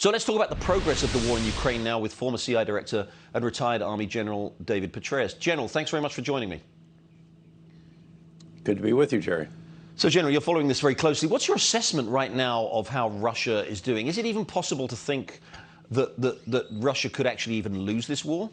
So let's talk about the progress of the war in Ukraine now with former CI Director and retired Army General David Petraeus. General, thanks very much for joining me. Good to be with you, Jerry. So, General, you're following this very closely. What's your assessment right now of how Russia is doing? Is it even possible to think that Russia could actually even lose this war?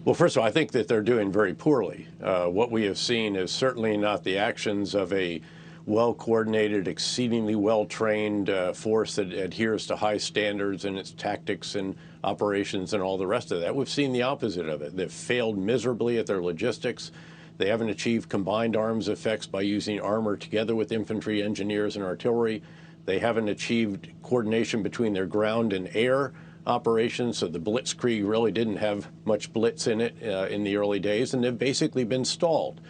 Well, first of all, I think that they're doing very poorly. What we have seen is certainly not the actions of a well-coordinated, exceedingly well-trained force that adheres to high standards in its tactics and operations and all the rest of that. We've seen the opposite of it. They've failed miserably at their logistics. They haven't achieved combined arms effects by using armor together with infantry, engineers, and artillery. They haven't achieved coordination between their ground and air operations, so the blitzkrieg really didn't have much blitz in it in the early days, and they've basically been stalled.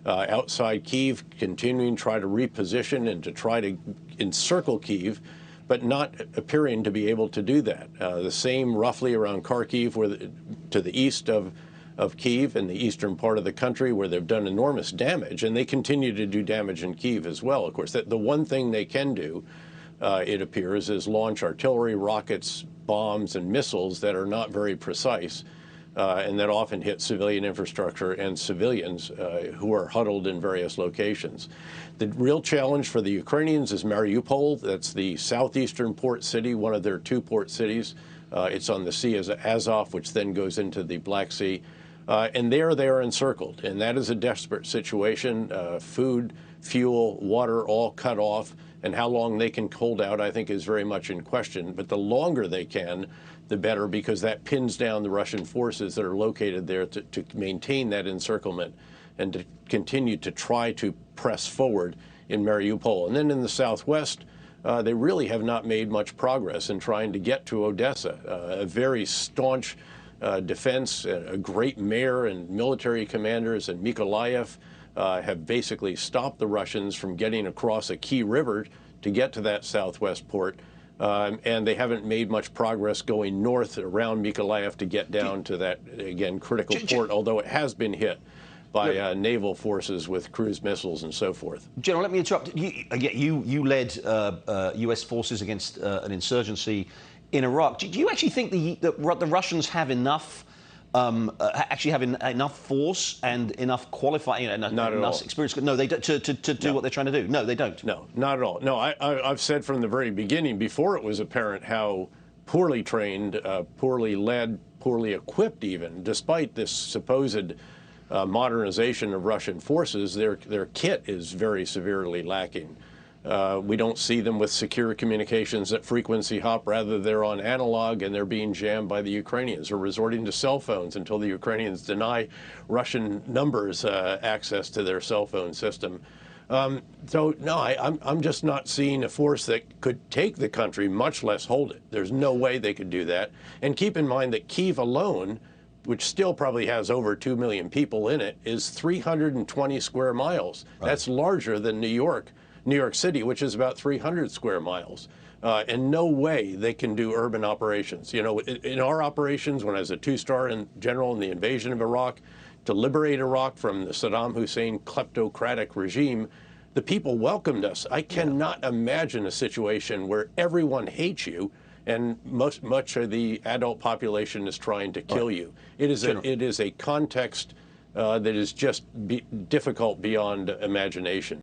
Outside Kyiv, continuing to try to reposition and to try to encircle Kyiv, but not appearing to be able to do that. The same roughly around Kharkiv, to the east of Kyiv in the eastern part of the country, where they've done enormous damage, and they continue to do damage in Kyiv as well. Of course, the one thing they can do, it appears, is launch artillery, rockets, bombs, and missiles that are not very precise, and that often hit civilian infrastructure and civilians who are huddled in various locations. The real challenge for the Ukrainians is Mariupol. That's the southeastern port city, one of their two port cities. It's on the Sea of Azov, which then goes into the Black Sea. And there they are encircled, and that is a desperate situation. Food, fuel, water, all cut off, and how long they can hold out, I think, is very much in question. But the longer they can, the better, because that pins down the Russian forces that are located there to maintain that encirclement and to continue to try to press forward in Mariupol. And then in the southwest, they really have not made much progress in trying to get to Odessa. A very staunch defense, a great mayor and military commanders in Mykolaiv have basically stopped the Russians from getting across a key river to get to that southwest port. And they haven't made much progress going north around Mykolaiv to get down to that, again, critical port, although it has been hit by naval forces with cruise missiles and so forth. General, let me interrupt. You led U.S. forces against an insurgency in Iraq. Do you actually think the Russians have enough, enough force and enough qualifying, enough experience? No, they don't, to do what they're trying to do. No, they don't. No, not at all. No, I've said from the very beginning, before it was apparent how poorly trained, poorly led, poorly equipped even, despite this supposed modernization of Russian forces, their kit is very severely lacking. We don't see them with secure communications at frequency hop. Rather, they're on analog, and they're being jammed by the Ukrainians. They're resorting to cell phones until the Ukrainians deny Russian numbers access to their cell phone system. So, no, I'm just not seeing a force that could take the country, much less hold it. There's no way they could do that. And keep in mind that Kyiv alone, which still probably has over 2 million people in it, is 320 square miles. Right. That's larger than New York City, which is about 300 square miles. And no way they can do urban operations. You know, in our operations, when I was a two-star general in the invasion of Iraq, to liberate Iraq from the Saddam Hussein kleptocratic regime, the people welcomed us. I cannot imagine a situation where everyone hates you and much of the adult population is trying to kill you. It is a context that is just difficult beyond imagination.